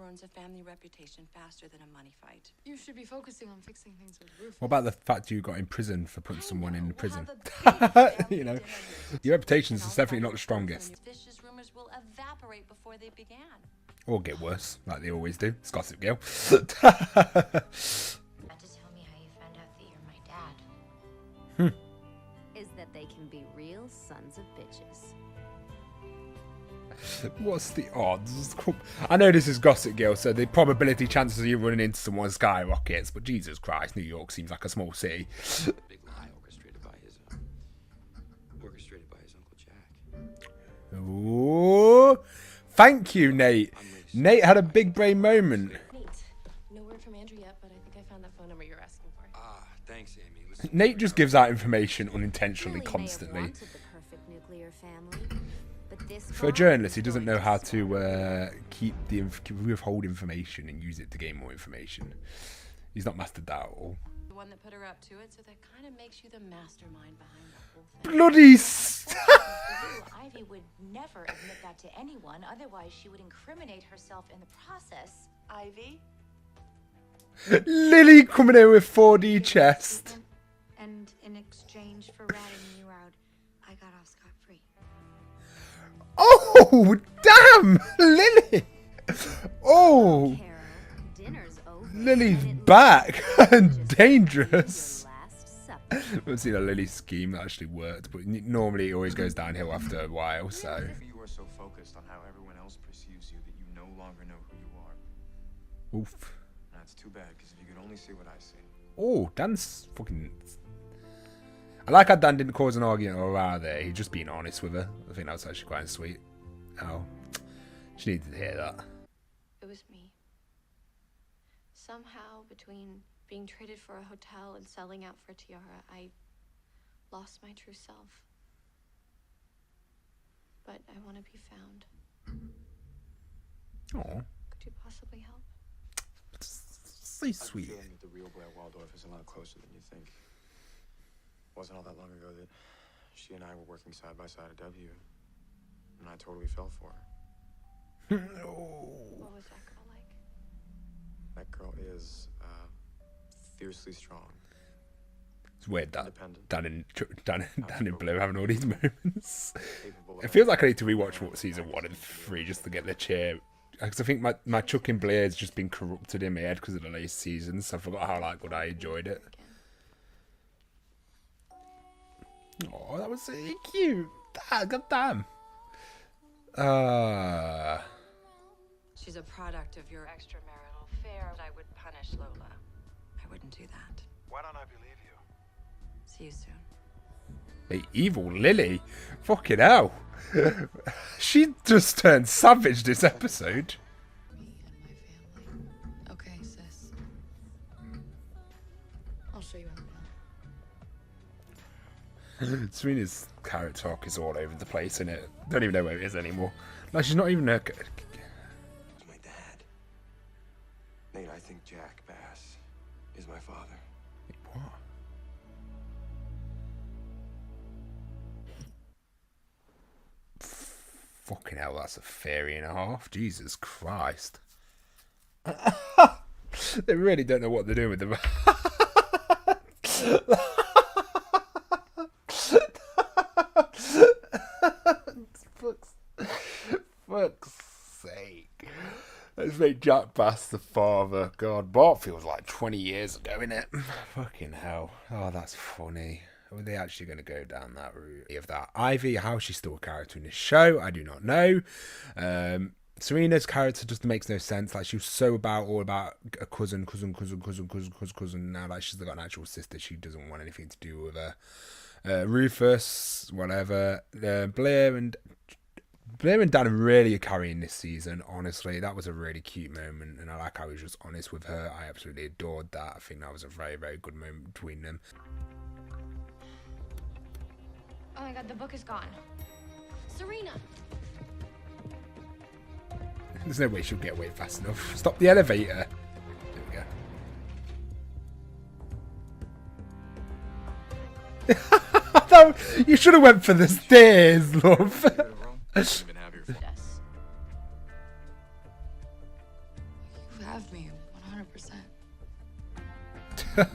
ruins a family reputation faster than a money fight. You should be focusing on fixing things with Rufus. What about the fact you got in prison for putting someone in prison? You know, your reputation is definitely not the strongest. Vicious rumors will evaporate before they began. Or get worse, like they always do. It's Gossip Girl. Had to tell me how you found out that you're my dad. Is that they can be real sons of bitches. What's the odds? I know this is Gossip Girl, so the probability chances of you running into someone skyrockets, but Jesus Christ, New York seems like a small city. Big lie orchestrated by his Uncle Jack. Ooh. Thank you, Nate. Nate had a big brain moment. Nate, no word from Andrew yet, but I think I found that phone number you're asking for. Ah, thanks, Amy. Listen, Nate just gives out information unintentionally, Billy constantly. may have wanted the perfect nuclear family, but this For a journalist, he doesn't know how to withhold information and use it to gain more information. He's not mastered that at all. The one that put her up to it, so that kind of makes you the mastermind behind the whole thing. Bloody Ivy would never admit that to anyone, otherwise she would incriminate herself in the process. Ivy? Lily coming in with 4D chest. And in exchange for ratting you out, I got off scot-free. Oh, damn! Lily! Oh, Carol, dinner's over. Lily's and it back looks and like dangerous. your last supper. I've seen a Lily scheme that actually worked, but normally it always goes downhill after a while, so. You are so focused on how everyone else perceives you that you no longer know who you are. Oof. And that's too bad, because if you could only see what I see. Oh, Dan's fucking... I like how Dan didn't cause an argument or row there. He's just being honest with her. I think that was actually quite sweet. Oh, she needed to hear that. It was me. Somehow, between being traded for a hotel and selling out for a tiara, I lost my true self. But I want to be found. Oh, Could you possibly help? so sweet. I have a feeling that the real Blair Waldorf is a lot closer than you think. Wasn't all that long ago that she and I were working side by side at W, and I totally fell for her. What was that girl like? That girl is fiercely strong. It's weird that Independent. Dan and Blue having all these moments. Capable It of feels like I need to rewatch season 1 and 3 just to get the cheer. Because I think my Chuck and Blair has just been corrupted in my head because of the latest seasons. So I forgot how good I enjoyed it. Oh, that was so cute. God damn. She's a product of your extramarital affair. I would punish Lola. I wouldn't do that. Why don't I believe you? See you soon. Hey, evil Lily. Fucking hell. She just turned savage this episode. Me and my family. Okay, sis. I'll show you around. Serena's character arc is all over the place, isn't it? Don't even know where it is anymore. Like, she's not even a... It's my dad. Nate, I think Jack Bass is my father. What? Fucking hell, that's a theory and a half. Jesus Christ. They really don't know what they're doing with them. Fuck's sake. Let's make Jack Bass the father. God, Bart feels like 20 years ago, innit? Fucking hell. Oh, that's funny. Are they actually going to go down that route of that? Ivy, how is she still a character in this show? I do not know. Serena's character just makes no sense. Like, she was so all about a cousin. Now, like, she's got an actual sister. She doesn't want anything to do with her. Rufus, whatever. Blair and Dan are really carrying this season, honestly. That was a really cute moment, and I like how he was just honest with her. I absolutely adored that. I think that was a very, very good moment between them. Oh my god, the book is gone. Serena! There's no way she'll get away fast enough. Stop the elevator. There we go. You should have went for the stairs, love. You have me 100%. I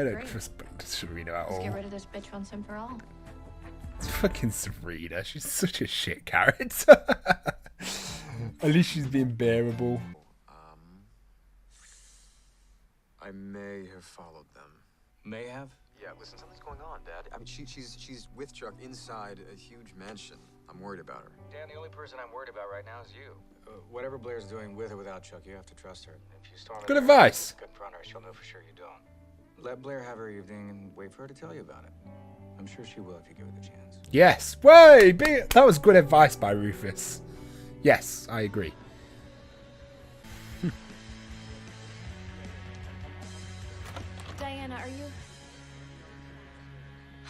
don't Great. trust Serena at Let's get all. rid of this bitch once and for all. It's fucking Serena. She's such a shit character. At least she's being bearable. I may have followed them. May have? Yeah, listen, something's going on, Dad. I mean, she's with Chuck inside a huge mansion. I'm worried about her. Dan, the only person I'm worried about right now is you. Whatever Blair's doing with or without Chuck, you have to trust her. If you storm Good her, advice. confront her, she'll know for sure you don't. Let Blair have her evening and wait for her to tell you about it. I'm sure she will if you give her the chance. Yes. Way. That was good advice by Rufus. Yes, I agree. Diana, are you?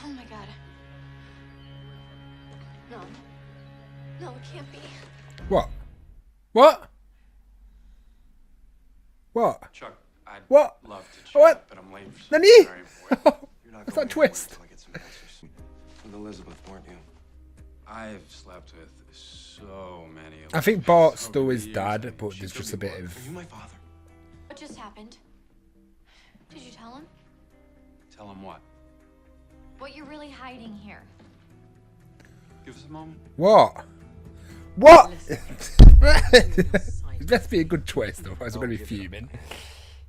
Oh my god. No. No, it can't be. What? What? What? Chuck, I'd What? love to chat, What? but I'm late for Nani? something very important. You're not What's going that anywhere twist? until I get some answers. With Elizabeth, weren't you? I've slept with so many of I think Bart's still his dad, but there's just a bit of... Are you my father? What just happened? Did you tell him? Tell him what? What you're really hiding here? Give us a moment. What? What? It best be a good twist, otherwise we're going to be fuming.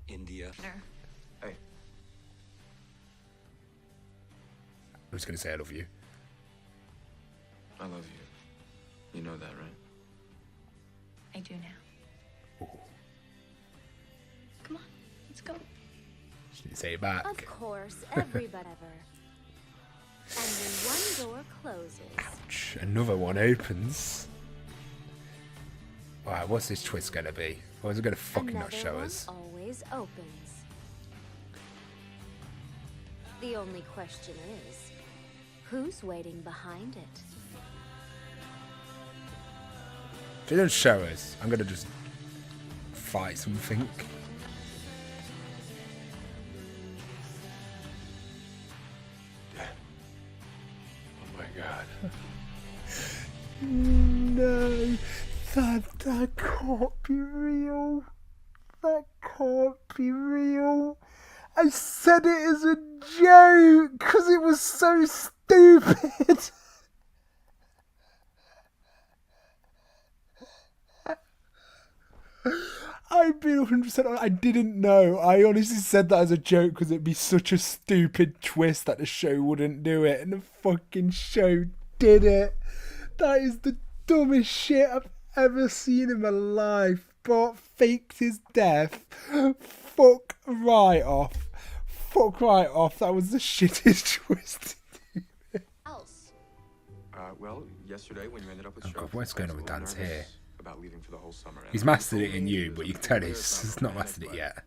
India. Hey, I'm just going to say I love you. I love you. You know that, right? I do now. Ooh. Come on, let's go. She didn't say it back. Of course, every but ever. And when one door closes, Ouch. Another one opens. Alright, what's this twist going to be? Or is it going to fucking not another show one us? always opens. The only question is, who's waiting behind it? If it doesn't show us, I'm going to just fight something. Oh my god. No, that can't be real. That can't be real. I said it as a joke because it was so stupid. I've been 100% on. I didn't know. I honestly said that as a joke because it'd be such a stupid twist that the show wouldn't do it, and the fucking show did it. That is the dumbest shit I've ever seen in my life. Bart faked his death. Fuck right off. Fuck right off. That was the shittest twist. Else. Well, yesterday when you ended up with Oh Chuck, God, what's going on with I was Dan's a little hair? nervous about leaving for the whole summer. He's And mastered you it told in me you, there's but you can something tell clear he's about not my mastered it head, yet.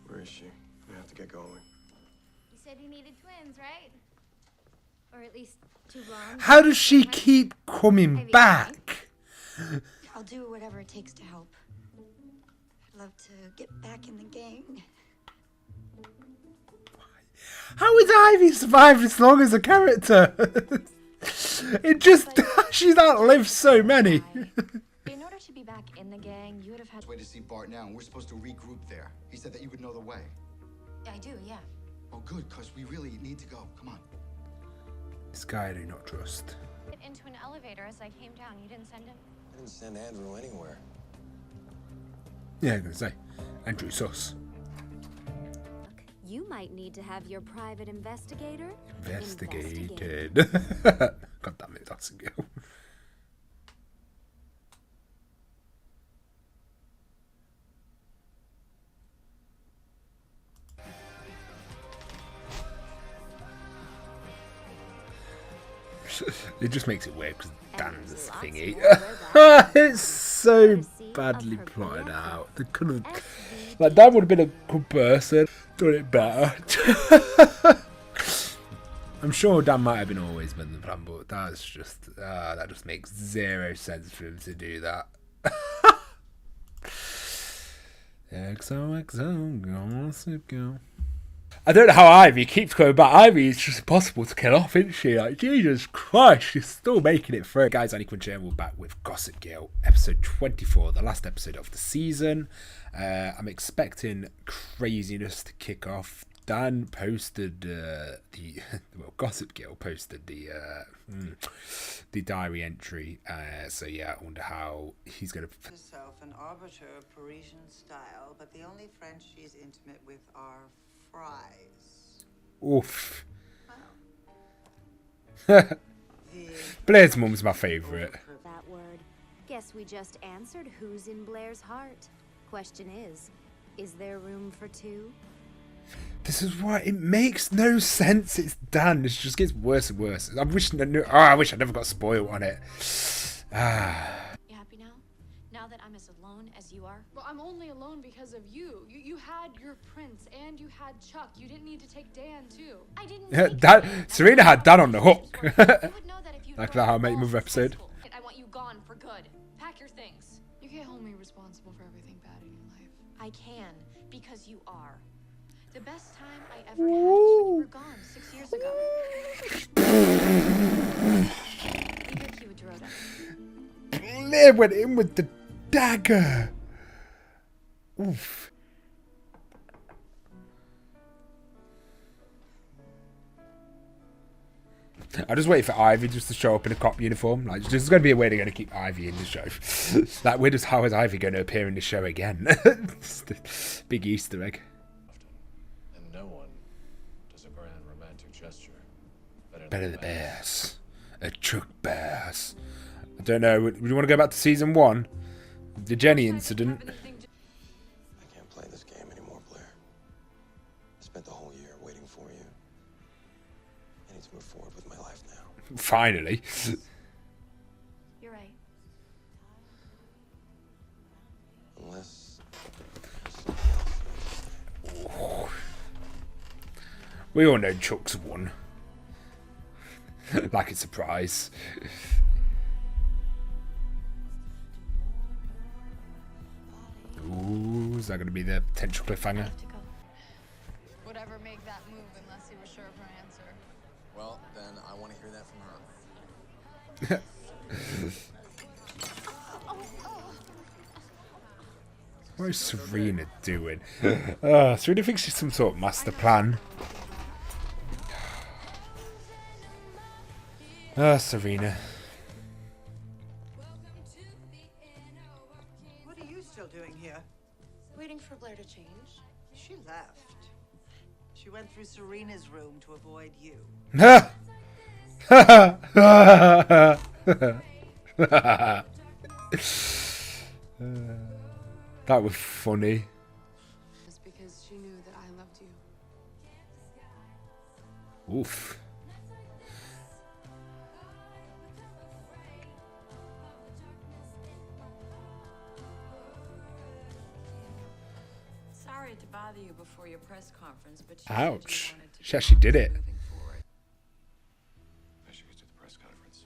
but Where is she? We have to get going. You said you needed twins, right? Or at least two blondes. How does she keep coming back? I'll do whatever it takes to help. I'd love to get back in the game. How has Ivy survived this long as a character? It just... she's outlived so many. In order to be back in the gang, you would have had Way to see Bart now, and we're supposed to regroup there. He said that you would know the way. I do, yeah. Oh, good, because we really need to go. Come on. This guy I do not trust. get into an elevator as I came down. You didn't send him? I didn't send Andrew anywhere. Yeah, I'm going to say. Andrew Sus. You might need to have your private investigator Investigated. God damn it, that's a girl. It just makes it weird because Dan's lots thingy. more It's so courtesy badly of her plotted BFF, out. They could have, SVD. like, Dan would have been a good person, done it better. I'm sure Dan might have been always been the plan, but that's just that just makes zero sense for him to do that. XOXO, go. I don't know how Ivy keeps going back. Ivy is just impossible to kill off, isn't she? Like, Jesus Christ, she's still making it through. Guys, AniCrunch here, we're back with Gossip Girl, episode 24, the last episode of the season. I'm expecting craziness to kick off. Dan posted Gossip Girl posted the diary entry. So yeah, I wonder how he's going to... Herself an arbiter of Parisian style, but the only French she's intimate with are fries. Oof. Blair's mum's my favourite. That word. Guess we just answered who's in Blair's heart. Question is there room for two? This is why it makes no sense. It's Dan. It just gets worse and worse. I wish I never got spoiled on it. You happy now? Now that I'm as alone as you are? Well, I'm only alone because of you. You had your prince and you had Chuck. You didn't need to take Dan too. I didn't. Serena had Dan on the hook. You would know that if you Like that How I Met Your Mother episode. I want you gone for good. Pack your things. You can't hold me responsible for everything bad in your life. I can, because you are. The best time I ever had was when you were gone 6 years ago. Leave your cue, Dorota. Blair went in with the dagger. Oof. I just wait for Ivy just to show up in a cop uniform. Like, there's going to be a way they're going to keep Ivy in the show. Like, how is Ivy going to appear in the show again? Big Easter egg. And no one does a grand romantic gesture Better the Bears. A Chuck Bears. I don't know. Would you want to go back to season 1? The Jenny incident. I can't play this game anymore, Blair. I spent the whole year waiting for you. I need to move forward with my life now. Finally. You're right. Unless... We all know Chuck's won. Like a surprise. Ooh, is that going to be the potential cliffhanger? Would ever make that move unless he was sure of her answer. Well, then I want to hear that from her. What is Serena doing? Serena thinks she's some sort of master plan. Serena. What are you still doing here? Waiting for Blair to change. She left. She went through Serena's room to avoid you. That was funny. Just because she knew that I loved you. Oof. Sorry to bother you before your press conference, but Ouch. She actually did it. I should get to the press conference.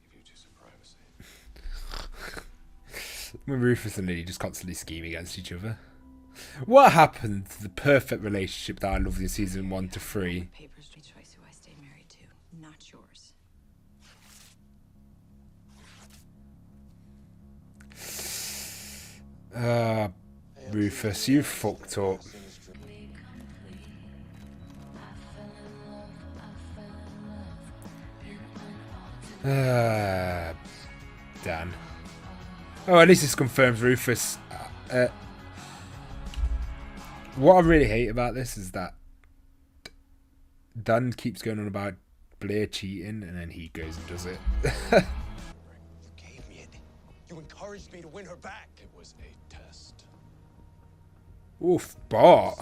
Give you two some privacy. When Rufus and Lily just constantly scheme against each other. What happened to the perfect relationship that I loved in season 1 to 3? Papers choice who I stay married to, not yours. Rufus, you fucked up. Dan. Oh, at least this confirms Rufus. What I really hate about this is that Dan keeps going on about Blair cheating, and then he goes and does it. You gave me it. You encouraged me to win her back. It was a test. Oof, Bart.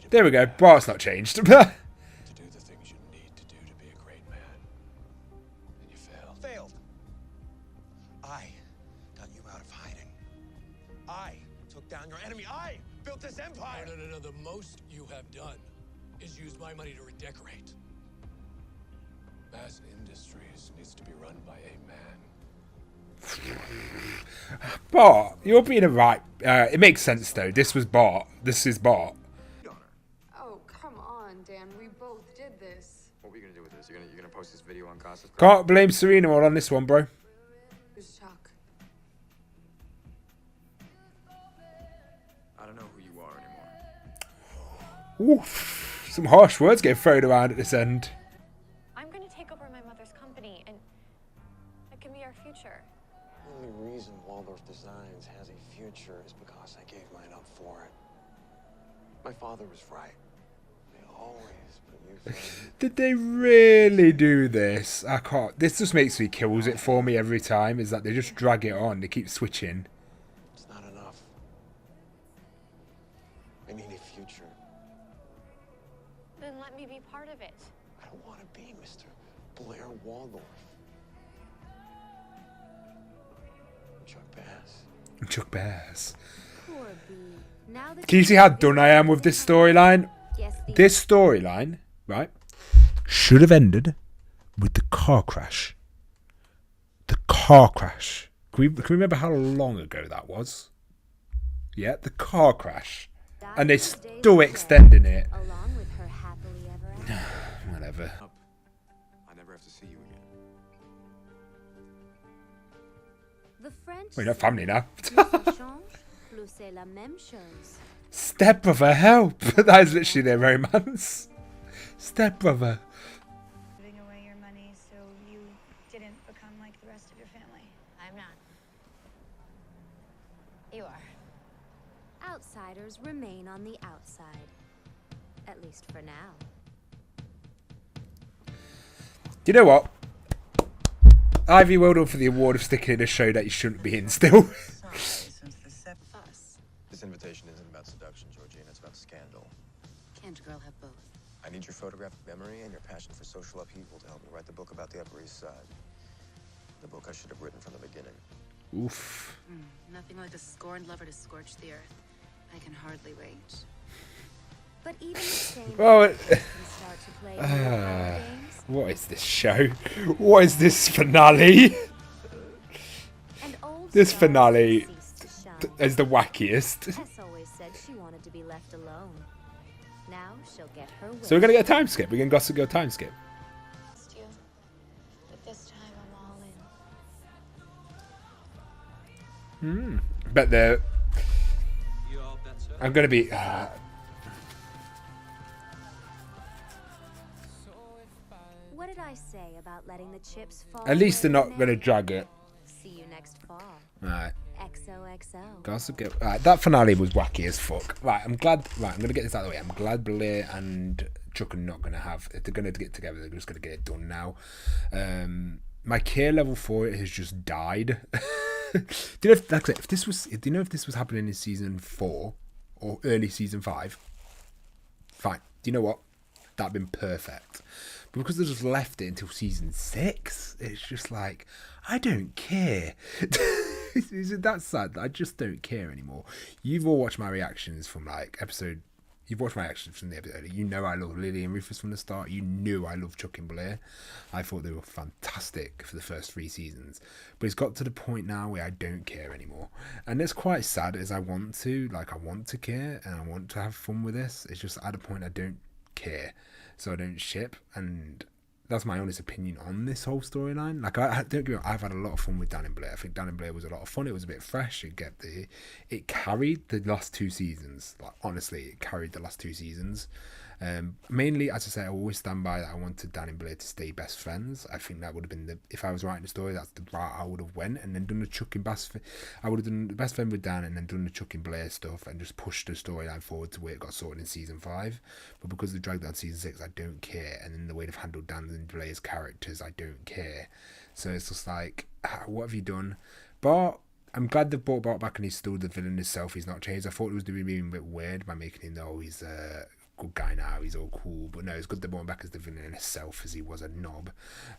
There we go. Bart's not changed. To do the things you need to do to be a great man. And you failed. Failed. I got you out of hiding. I took down your enemy. I built this empire. No. The most you have done is use my money to redecorate. Bass Industries needs to be run by a man. Bart, you're being a right. It makes sense though. This was Bart. This is Bart. Oh, post this video on Gossip. Can't blame Serena all on this one, bro. Who's Chuck? I don't know who you are anymore. Oof. Some harsh words getting thrown around at this end. I'm going to take over my mother's company, and it can be our future. The only reason Waldorf Designs has a future is because I gave mine up for it. My father was right. They always put you first. Did they really do this? I can't. This just makes me kills it for me every time. Is that they just drag it on. They keep switching. It's not enough. I need a future. Then let me be part of it. I don't want to be Mr. Blair Waldorf. I'm Chuck Bass. Chuck Bass. Poor Bee. Now that Can you see how done I am with this storyline? This storyline, right, should have ended with the car crash. The car crash. Can we remember how long ago that was? Yeah, the car crash. And they're still extending it. along with her happily ever after. Whatever. I never have to see you again. The French We're not family now. plus ça change, plus c'est la même chose. Stepbrother, help! That is literally their romance. Stepbrother. Giving away your money so you didn't become like the rest of your family. I'm not. You are. Outsiders remain on the outside. At least for now. You know what? Ivy, well done for the award of sticking in a show that you shouldn't be in still. This invitation isn't about seduction, Georgina. It's about scandal. Can't a girl have both? I need your photographic memory and your passion for social upheaval to help me write the book about the Upper East Side. The book I should have written from the beginning. Oof. Nothing like a scorned lover to scorch the earth. I can hardly wait. But even the same Oh, can start to play more power games. what is this show? What is this finale? And old This stars finale cease to shine. is the wackiest. Tess always said she wanted to be left alone. Now she'll get her way. So we're gonna get a time skip. We're gonna Gossip Girl time skip. Trust you, but this time I'm all in. Bet the I'm gonna be. What did I say about letting the chips fall? At least they're where not they gonna may? drag it. See you next fall. Right. XOXO. Gossip Girl. Right, that finale was wacky as fuck. Right, I'm glad. Right, I'm gonna get this out of the way. I'm glad Blair and Chuck are not gonna have. If they're gonna get together, they're just gonna get it done now. My care level for it has just died. Do you know if this was? Do you know if this was happening in season 4 or early season 5? Fine. Do you know what? That'd been perfect. But because they just left it until season 6, it's just like I don't care. That's sad. I just don't care anymore. You've all watched my reactions from like episode. You've watched my reactions from the episode. You know I love Lily and Rufus from the start. You knew I loved Chuck and Blair. I thought they were fantastic for the first 3 seasons. But it's got to the point now where I don't care anymore. And it's quite sad as I want to. Like I want to care and I want to have fun with this. It's just at a point I don't care. So I don't ship, and that's my honest opinion on this whole storyline. Like I don't get me wrong, I've had a lot of fun with Dan and Blair. I think Dan and Blair was a lot of fun. It was a bit fresh. It carried the last 2 seasons. Like honestly, it carried the last 2 seasons. Mainly, as I say, I always stand by that I wanted Dan and Blair to stay best friends. I think that would have been if I was writing the story, that's the route I would have went, and then done the Chuck and Bass. I would have done the best friend with Dan, and then done the Chuck and Blair stuff, and just pushed the storyline forward to where it got sorted in season 5. But because they dragged out season 6, I don't care, and then the way they've handled Dan and Blair's characters, I don't care. So it's just like, what have you done? But I'm glad they've brought Bart back, and he's still the villain himself. He's not changed. I thought it was doing a bit weird by making him know he's good guy now, he's all cool, but no, it's good they brought him back as the villain in himself, as he was a knob.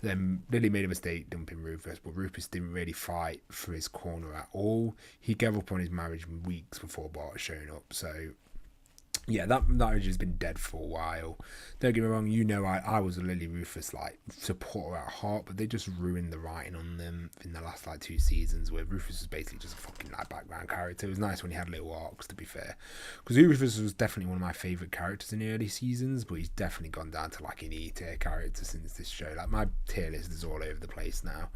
Then Lily made a mistake dumping Rufus, but Rufus didn't really fight for his corner at all. He gave up on his marriage weeks before Bart showing up, so yeah, that marriage has been dead for a while. Don't get me wrong, you know, I was a Lily Rufus like supporter at heart, but they just ruined the writing on them in the last like 2 seasons, where Rufus was basically just a fucking like background character. It was nice when he had little arcs, to be fair, because Rufus was definitely one of my favourite characters in the early seasons, but he's definitely gone down to like an E tier character since this show. Like my tier list is all over the place now.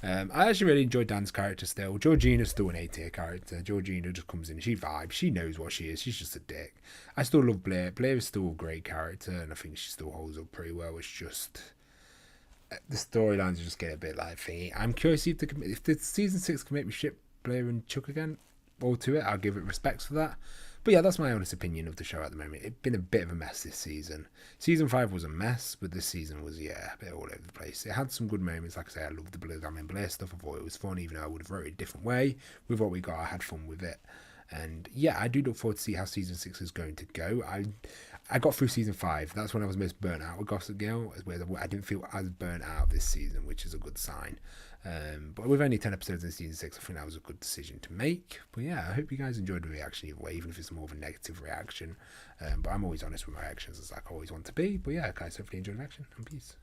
I actually really enjoyed Dan's character still. Georgina's still an A-tier character. Georgina just comes in, she vibes, she knows what she is, she's just a dick. I still love Blair. Blair is still a great character, and I think she still holds up pretty well. It's just the storylines just get a bit like thingy. I'm curious if the season 6 can make me ship Blair and Chuck again, all to it. I'll give it respects for that. But yeah, that's my honest opinion of the show at the moment. It's been a bit of a mess this season. Season 5 was a mess, but this season was, yeah, a bit all over the place. It had some good moments. Like I say, I loved the Bloodline and Blair stuff. I thought it was fun, even though I would have wrote it a different way. With what we got, I had fun with it. And yeah, I do look forward to see how season 6 is going to go. I got through season 5. That's when I was most burnt out with Gossip Girl, where I didn't feel as burnt out this season, which is a good sign. But with only 10 episodes in season 6, I think that was a good decision to make. But yeah, I hope you guys enjoyed the reaction either way, even if it's more of a negative reaction. But I'm always honest with my reactions, as like I always want to be. But yeah, guys, hopefully enjoyed the reaction, and peace.